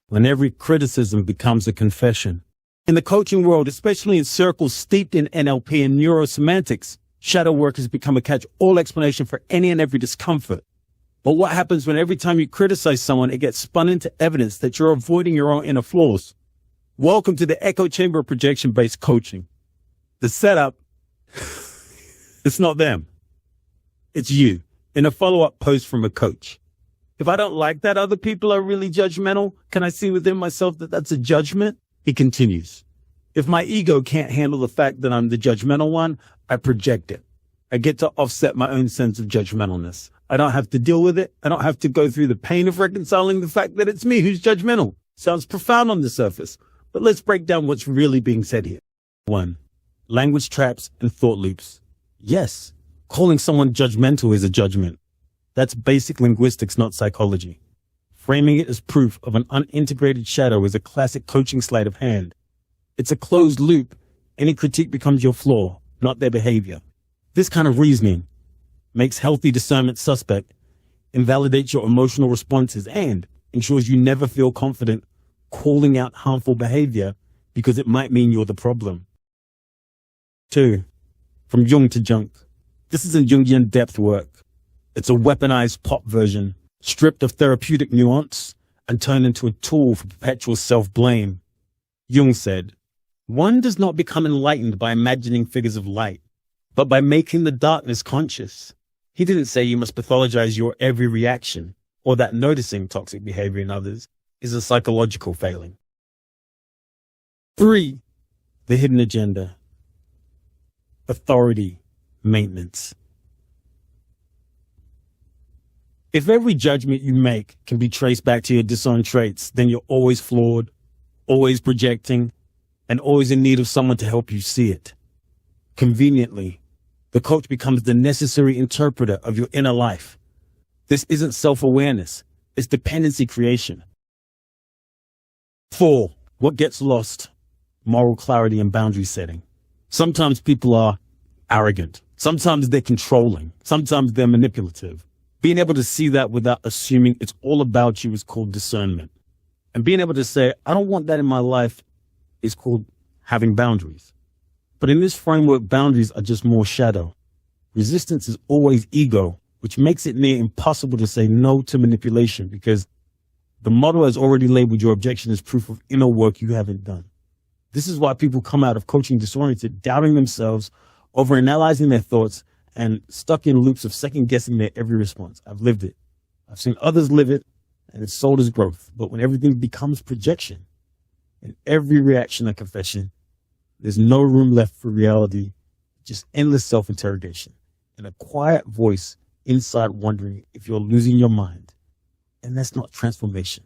when every criticism becomes a confession. In the coaching world, especially in circles steeped in NLP and Neuro-Semantics, shadow work has become a catch-all explanation for any and every discomfort. But what happens when every time you criticize someone, it gets spun into evidence that you're avoiding your own inner flaws? Welcome to the echo chamber of projection-based coaching. The setup, it's not them. It's you, in a follow-up post from a coach. If I don't like that other people are really judgmental, can I see within myself that that's a judgment? He continues. If my ego can't handle the fact that I'm the judgmental one, I project it. I get to offset my own sense of judgmentalness. I don't have to deal with it. I don't have to go through the pain of reconciling the fact that it's me who's judgmental. Sounds profound on the surface, but let's break down what's really being said here. 1. Language traps and thought loops. Yes, calling someone judgmental is a judgment. That's basic linguistics, not psychology. Framing it as proof of an unintegrated shadow is a classic coaching sleight of hand. It's a closed loop. Any critique becomes your flaw, not their behavior. This kind of reasoning makes healthy discernment suspect, invalidates your emotional responses, and ensures you never feel confident calling out harmful behavior because it might mean you're the problem. 2. From Jung to junk. This isn't Jungian depth work. It's a weaponized pop version, stripped of therapeutic nuance and turned into a tool for perpetual self-blame. Jung said, "One does not become enlightened by imagining figures of light, but by making the darkness conscious." He didn't say you must pathologize your every reaction or that noticing toxic behavior in others is a psychological failing. 3. The hidden agenda. Authority maintenance. If every judgment you make can be traced back to your disowned traits, then you're always flawed, always projecting, and always in need of someone to help you see it. Conveniently, the coach becomes the necessary interpreter of your inner life. This isn't self-awareness, it's dependency creation. 4. What gets lost? Moral clarity and boundary setting. Sometimes people are arrogant. Sometimes they're controlling. Sometimes they're manipulative. Being able to see that without assuming it's all about you is called discernment. And being able to say, I don't want that in my life, is called having boundaries. But in this framework, boundaries are just more shadow. Resistance is always ego, which makes it near impossible to say no to manipulation because the model has already labeled your objection as proof of inner work you haven't done. This is why people come out of coaching disoriented, doubting themselves, overanalyzing their thoughts, and stuck in loops of second-guessing their every response. I've lived it. I've seen others live it, and it's sold as growth. But when everything becomes projection, and every reaction a confession, there's no room left for reality, just endless self-interrogation, and a quiet voice inside wondering if you're losing your mind. And that's not transformation.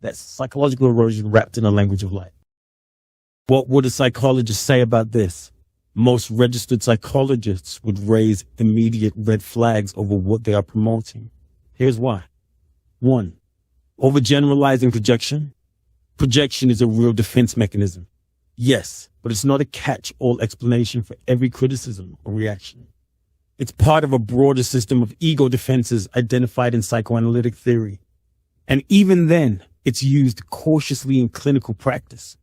That's psychological erosion wrapped in a language of light. What would a psychologist say about this? Most registered psychologists would raise immediate red flags over what they are promoting. Here's why. 1. Overgeneralizing projection. Projection is a real defense mechanism. Yes, but it's not a catch-all explanation for every criticism or reaction. It's part of a broader system of ego defenses identified in psychoanalytic theory. And even then, it's used cautiously in clinical practice.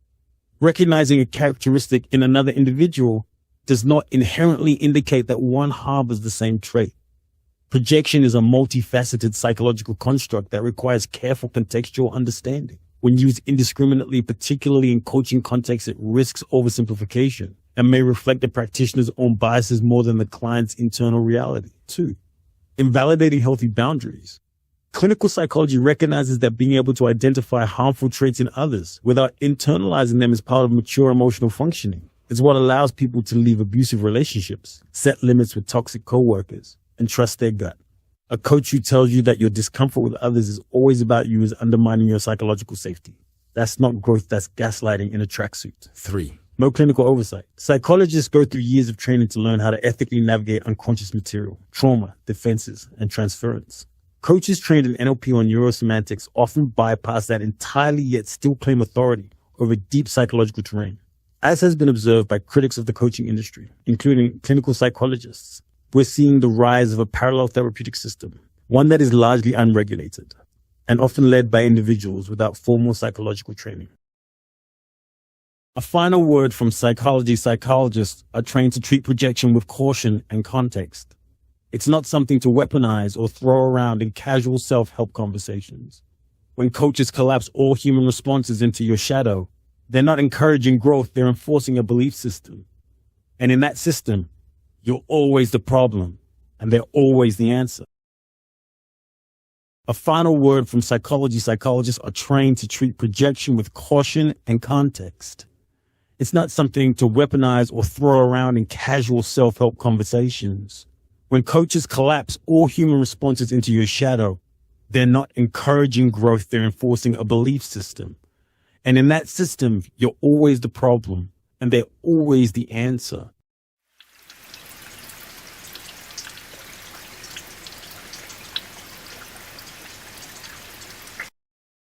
Recognizing a characteristic in another individual does not inherently indicate that one harbors the same trait. Projection is a multifaceted psychological construct that requires careful contextual understanding. When used indiscriminately, particularly in coaching contexts, it risks oversimplification and may reflect the practitioner's own biases more than the client's internal reality. 2. Invalidating healthy boundaries. Clinical psychology recognizes that being able to identify harmful traits in others without internalizing them is part of mature emotional functioning. It's what allows people to leave abusive relationships, set limits with toxic coworkers, and trust their gut. A coach who tells you that your discomfort with others is always about you is undermining your psychological safety. That's not growth, that's gaslighting in a tracksuit. 3. No clinical oversight. Psychologists go through years of training to learn how to ethically navigate unconscious material, trauma, defenses, and transference. Coaches trained in NLP or Neuro-Semantics often bypass that entirely yet still claim authority over deep psychological terrain. As has been observed by critics of the coaching industry, including clinical psychologists, we're seeing the rise of a parallel therapeutic system, one that is largely unregulated. and often led by individuals without formal psychological training. A final word from psychology: psychologists are trained to treat projection with caution and context. It's not something to weaponize or throw around in casual self-help conversations. When coaches collapse all human responses into your shadow, they're not encouraging growth, they're enforcing a belief system. And in that system, you're always the problem, and they're always the answer. A final word from psychology: psychologists are trained to treat projection with caution and context. It's not something to weaponize or throw around in casual self-help conversations. When coaches collapse all human responses into your shadow, they're not encouraging growth, they're enforcing a belief system. And in that system, you're always the problem, and they're always the answer.